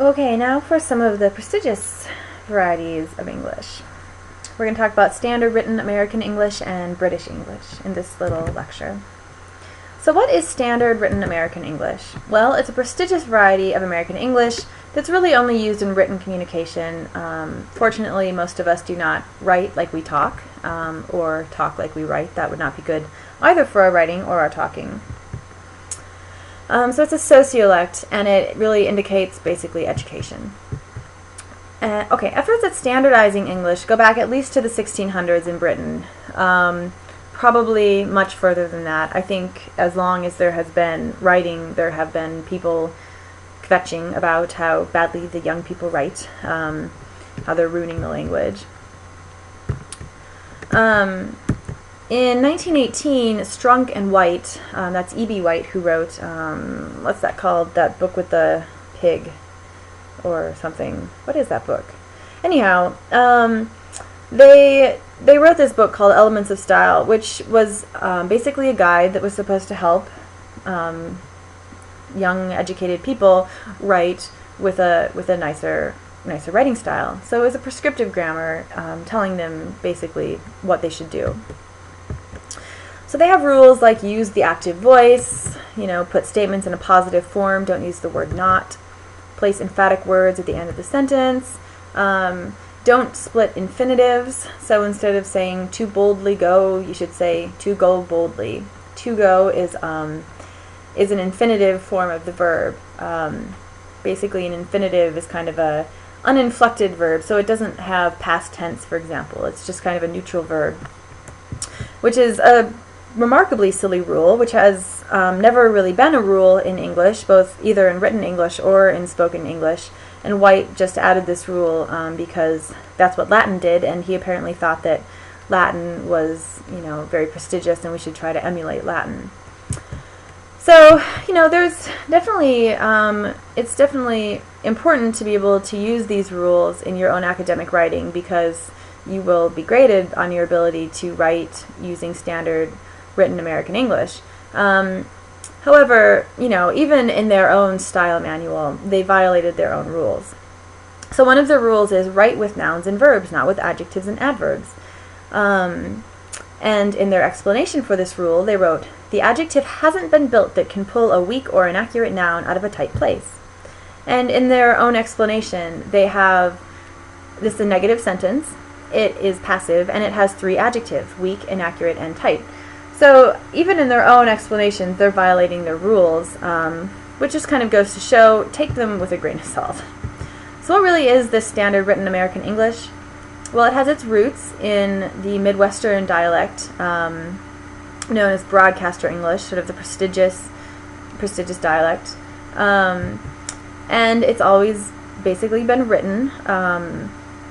Okay, now for some of the prestigious varieties of English. We're going to talk about standard written American English and British English in this little lecture. So what is standard written American English? Well, it's a prestigious variety of American English that's really only used in written communication. Fortunately, most of us do not write like we talk, or talk like we write. That would not be good either for our writing or our talking. So it's a sociolect, and it really indicates basically education. Okay, efforts at standardizing English go back at least to the 1600s in Britain. Probably much further than that. I think as long as there has been writing, there have been people kvetching about how badly the young people write, how they're ruining the language. In 1918, Strunk and White, that's E.B. White, who wrote, what's that called, that book with the pig or something. What is that book? Anyhow, they wrote this book called Elements of Style, which was basically a guide that was supposed to help young, educated people write with a nicer writing style. So it was a prescriptive grammar telling them basically what they should do. So they have rules like use the active voice, put statements in a positive form, don't use the word not, place emphatic words at the end of the sentence, don't split infinitives. So instead of saying to boldly go, you should say to go boldly. To go is an infinitive form of the verb. Basically, an infinitive is kind of a uninflected verb, so it doesn't have past tense, for example. It's just kind of a neutral verb, which is a remarkably silly rule, which has never really been a rule in English, both either in written English or in spoken English. And White just added this rule because that's what Latin did, and he apparently thought that Latin was, very prestigious and we should try to emulate Latin. So, there's definitely, it's definitely important to be able to use these rules in your own academic writing because you will be graded on your ability to write using standard written American English. However, even in their own style manual, they violated their own rules. So one of the rules is write with nouns and verbs, not with adjectives and adverbs. And in their explanation for this rule, they wrote, the adjective hasn't been built that can pull a weak or inaccurate noun out of a tight place. And in their own explanation, they have this is a negative sentence. It is passive, and it has 3 adjectives, weak, inaccurate, and tight. So even in their own explanations, they're violating their rules, which just kind of goes to show, take them with a grain of salt. So what really is this standard written American English? Well, it has its roots in the Midwestern dialect, known as broadcaster English, sort of the prestigious dialect. And it's always basically been written.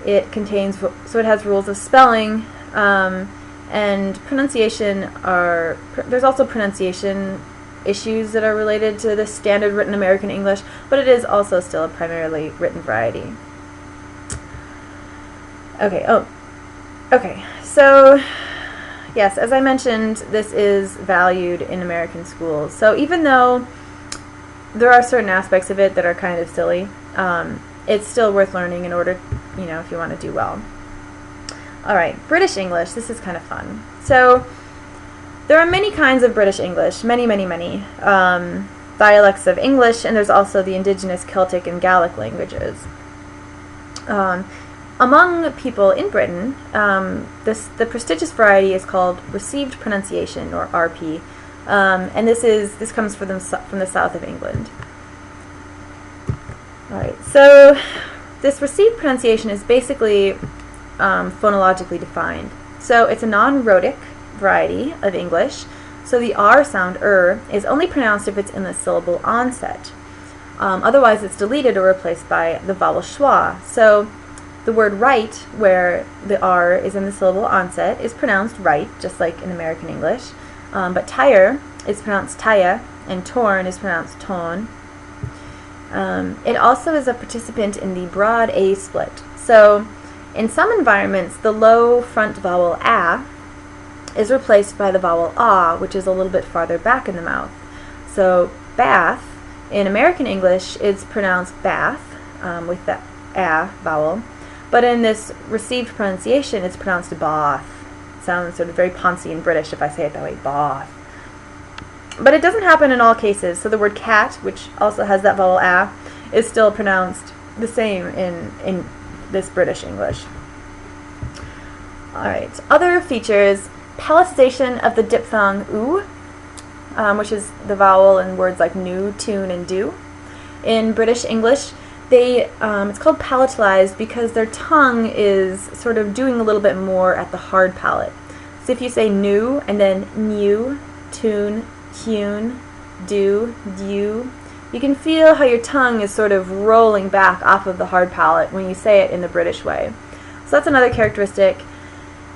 It has rules of spelling, and pronunciation there's also pronunciation issues that are related to the standard written American English, but it is also still a primarily written variety. Okay, so yes, as I mentioned, this is valued in American schools. So even though there are certain aspects of it that are kind of silly, it's still worth learning in order, if you want to do well. All right, British English. This is kind of fun. So there are many kinds of British English, many dialects of English, and there's also the indigenous Celtic and Gaelic languages. Among people in Britain, the prestigious variety is called received pronunciation, or RP, and this comes from the south of England. All right, so this received pronunciation is basically phonologically defined. So it's a non-rhotic variety of English. So the R sound, is only pronounced if it's in the syllable onset. Otherwise, it's deleted or replaced by the vowel schwa. So the word right, where the R is in the syllable onset, is pronounced right, just like in American English. But tire is pronounced taya, and torn is pronounced ton. It also is a participant in the broad A split. So in some environments, the low front vowel a is replaced by the vowel ah, which is a little bit farther back in the mouth. So bath in American English is pronounced bath, with the a vowel. But in this received pronunciation, it's pronounced Bath. It sounds sort of very poncy and British if I say it that way, Bath. But it doesn't happen in all cases. So the word cat, which also has that vowel a, is still pronounced the same in this British English. Alright, other features, palatalization of the diphthong oo, which is the vowel in words like new, tune, and do. In British English, it's called palatalized because their tongue is sort of doing a little bit more at the hard palate. So if you say new and then new, tune, tune, do, dew, you can feel how your tongue is sort of rolling back off of the hard palate when you say it in the British way. So that's another characteristic.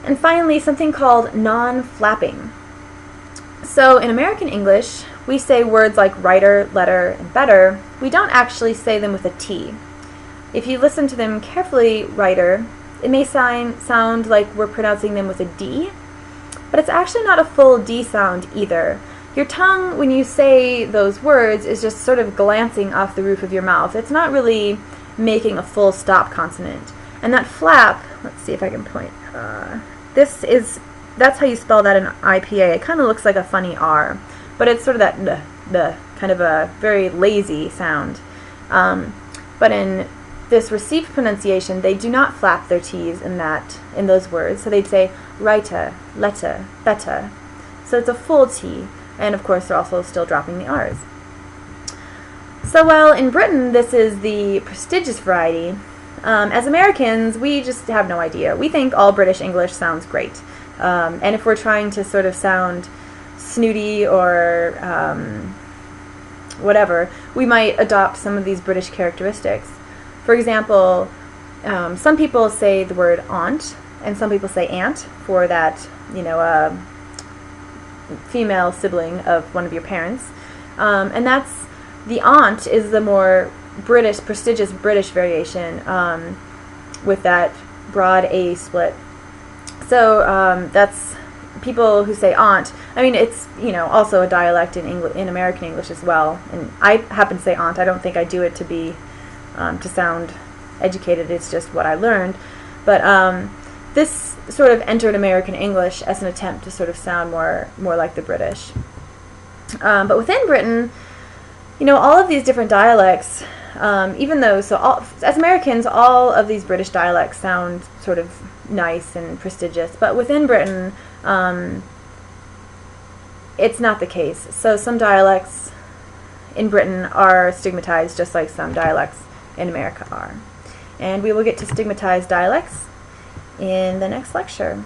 And finally, something called non-flapping. So in American English, we say words like writer, letter, and better. We don't actually say them with a T. If you listen to them carefully, writer, it may sound like we're pronouncing them with a D, but it's actually not a full D sound either. Your tongue, when you say those words, is just sort of glancing off the roof of your mouth. It's not really making a full stop consonant. And that flap, let's see if I can point. That's how you spell that in IPA. It kind of looks like a funny R, but it's sort of that the kind of a very lazy sound. But in this received pronunciation, they do not flap their T's in those words. So they'd say writer, letter, better. So it's a full T, and of course they're also still dropping the R's. So while in Britain this is the prestigious variety, as Americans we just have no idea. We think all British English sounds great. And if we're trying to sort of sound snooty or whatever, we might adopt some of these British characteristics. For example, some people say the word aunt, and some people say aunt for that, female sibling of one of your parents. And that's, the aunt is the more British, prestigious British variation with that broad A split. So that's people who say aunt. I mean, it's also a dialect in American English as well. And I happen to say aunt. I don't think I do it to be to sound educated. It's just what I learned. But this sort of entered American English as an attempt to sort of sound more like the British. But within Britain, all of these different dialects, even though as Americans, all of these British dialects sound sort of nice and prestigious, but within Britain, it's not the case. So some dialects in Britain are stigmatized just like some dialects in America are. And we will get to stigmatized dialects in the next lecture.